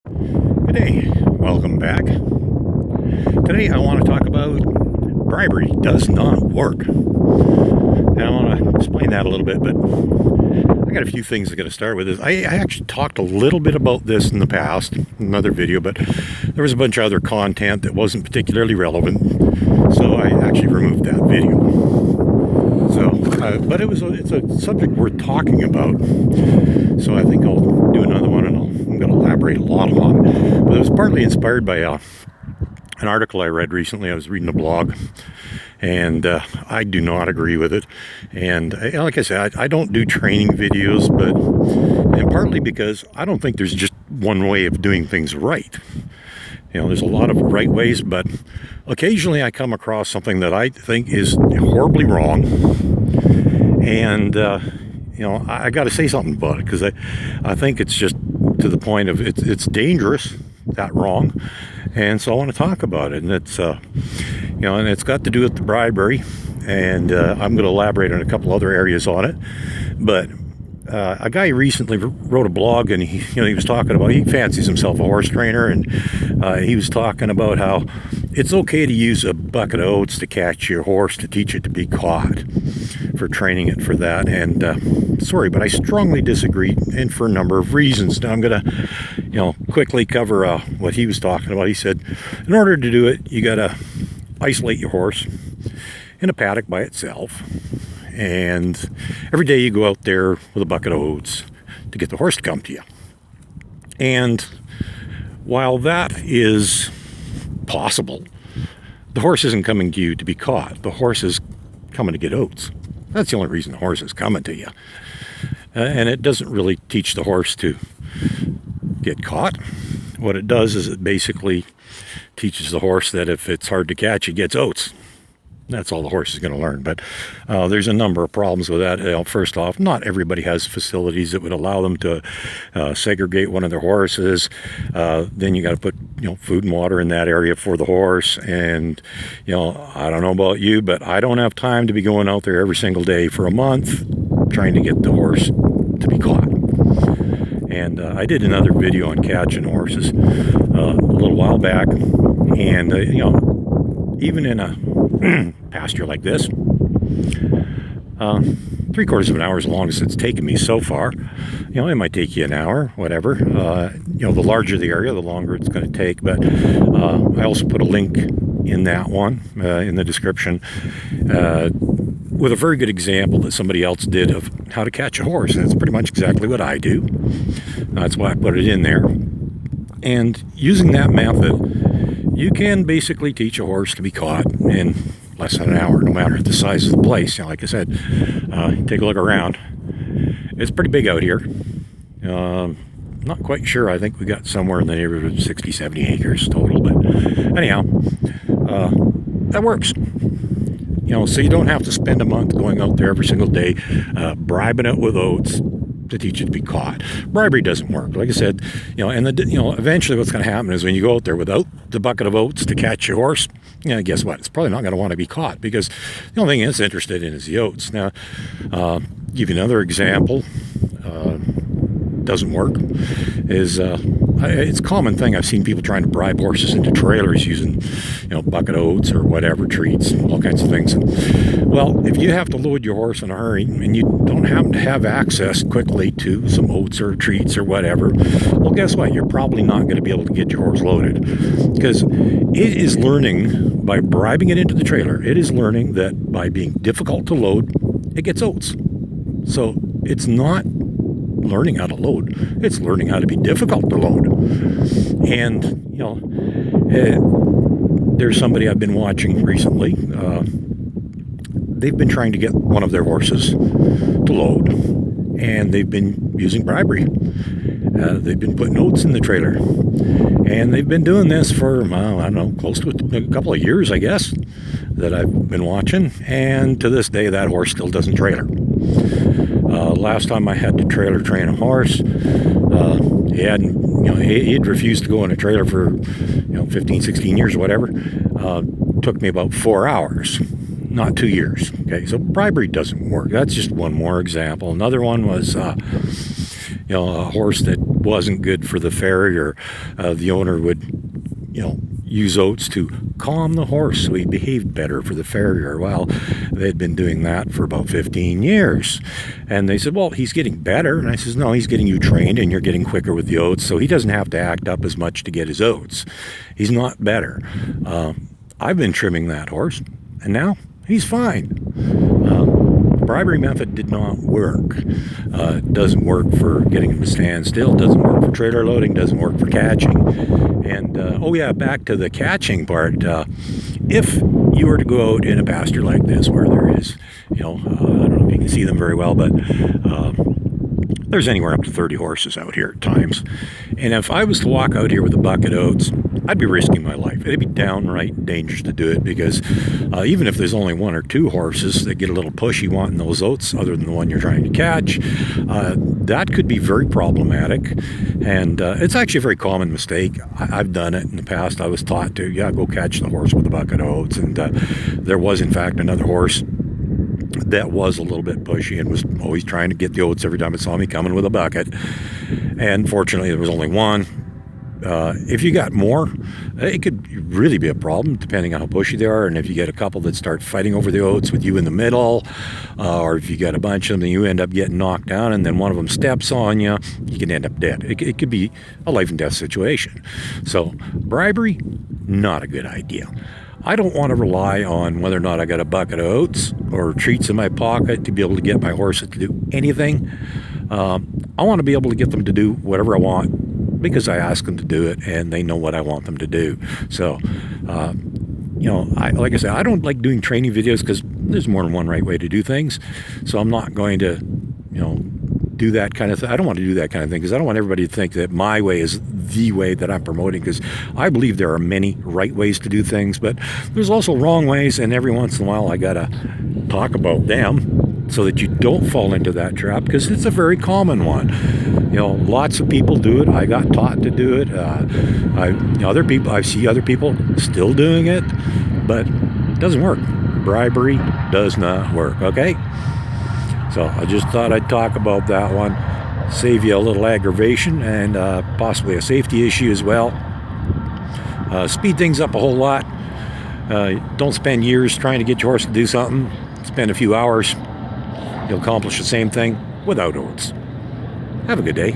Good day, welcome back. Today I want to talk about bribery does not work. And I want to explain that a little bit, but I got a few things I'm going to start with. I actually talked a little bit about this in the past, in another video, but there was a bunch of other content that wasn't particularly relevant, so I actually removed that video. But it's a subject worth talking about, so I think I'll do another one, and I'm going to elaborate a lot on it. But it was partly inspired by an article I read recently. I was reading a blog, and I do not agree with it. And like I said, I don't do training videos, and partly because I don't think there's just one way of doing things right. There's a lot of right ways, but occasionally I come across something that I think is horribly wrong, and I got to say something about it, because I think it's just to the point of it's dangerous, that wrong, and so I want to talk about it. And it's and it's got to do with the bribery, and I'm going to elaborate on a couple other areas on it. But a guy recently wrote a blog, and he was talking about, he fancies himself a horse trainer, and he was talking about how it's okay to use a bucket of oats to catch your horse, to teach it to be caught, for training it for that. And sorry, but I strongly disagree, and for a number of reasons. Now I'm going to quickly cover what he was talking about. He said, in order to do it, you got to isolate your horse in a paddock by itself, and every day you go out there with a bucket of oats to get the horse to come to you. And while that is possible, the horse isn't coming to you to be caught. The horse is coming to get oats. That's the only reason the horse is coming to you. And it doesn't really teach the horse to get caught. What it does is it basically teaches the horse that if it's hard to catch, it gets oats. That's all the horse is going to learn. But there's a number of problems with that. First off, not everybody has facilities that would allow them to segregate one of their horses. Then you got to put food and water in that area for the horse. And I don't know about you, but I don't have time to be going out there every single day for a month trying to get the horse to be caught. And I did another video on catching horses a little while back, and even in a pasture like this, 3/4 of an hour is the longest it's taken me so far. It might take you an hour, whatever. The larger the area, the longer it's going to take. But I also put a link in that one in the description with a very good example that somebody else did of how to catch a horse, and it's pretty much exactly what I do. That's why I put it in there. And using that method, you can basically teach a horse to be caught in less than an hour, no matter the size of the place. Like I said, take a look around. It's pretty big out here. Not quite sure. I think we got somewhere in the neighborhood of 60, 70 acres total. But anyhow, that works. So you don't have to spend a month going out there every single day, bribing it with oats to teach it to be caught. Bribery doesn't work. Like I said, and eventually what's going to happen is when you go out there without the bucket of oats to catch your horse, guess what? It's probably not going to want to be caught, because the only thing it's interested in is the oats. Now, give you another example. Doesn't work is it's a common thing. I've seen people trying to bribe horses into trailers using bucket oats or whatever, treats, all kinds of things. Well, if you have to load your horse in a hurry and you don't happen to have access quickly to some oats or treats or whatever, well, guess what? You're probably not going to be able to get your horse loaded, because it is learning by bribing it into the trailer. It is learning that by being difficult to load, it gets oats. So it's not learning how to load, it's learning how to be difficult to load. And there's somebody I've been watching recently. They've been trying to get one of their horses to load, and they've been using bribery. They've been putting oats in the trailer, and they've been doing this for I don't know, close to a couple of years, I guess, that I've been watching. And to this day, that horse still doesn't trailer. Last time I had to trailer train a horse, he'd refused to go in a trailer for 15, 16 years or whatever. Took me about 4 hours, not 2 years. Okay, so bribery doesn't work. That's just one more example. Another one was a horse that wasn't good for the farrier. The owner would, use oats to calm the horse so he behaved better for the farrier. Well, they'd been doing that for about 15 years. And they said, well, he's getting better. And I says, no, he's getting you trained and you're getting quicker with the oats, so he doesn't have to act up as much to get his oats. He's not better. I've been trimming that horse, and now he's fine. The bribery method did not work. It doesn't work for getting him to stand still, doesn't work for trailer loading, doesn't work for catching. And, back to the catching part. If you were to go out in a pasture like this where there is, I don't know if you can see them very well, but there's anywhere up to 30 horses out here at times. And if I was to walk out here with a bucket of oats, I'd be risking my life. It'd be downright dangerous to do it, because even if there's only one or two horses that get a little pushy wanting those oats other than the one you're trying to catch, that could be very problematic. And it's actually a very common mistake. I've done it in the past. I was taught to, go catch the horse with a bucket of oats. And there was, in fact, another horse that was a little bit pushy and was always trying to get the oats every time it saw me coming with a bucket. And fortunately, there was only one. If you got more, it could really be a problem depending on how pushy they are. And if you get a couple that start fighting over the oats with you in the middle, or if you get a bunch of them, you end up getting knocked down, and then one of them steps on you, you can end up dead. It could be a life and death situation. So bribery, not a good idea. I don't want to rely on whether or not I got a bucket of oats or treats in my pocket to be able to get my horses to do anything. I want to be able to get them to do whatever I want, because I ask them to do it and they know what I want them to do. So, like I said, I don't like doing training videos because there's more than one right way to do things. So I'm not going to, do that kind of thing. I don't want to do that kind of thing because I don't want everybody to think that my way is the way that I'm promoting, because I believe there are many right ways to do things, but there's also wrong ways, and every once in a while I got to talk about them so that you don't fall into that trap, because it's a very common one. Lots of people do it. I got taught to do it. I see other people still doing it, but it doesn't work. Bribery does not work, okay? So I just thought I'd talk about that one, save you a little aggravation and possibly a safety issue as well. Speed things up a whole lot. Don't spend years trying to get your horse to do something. Spend a few hours. You'll accomplish the same thing without oats. Have a good day.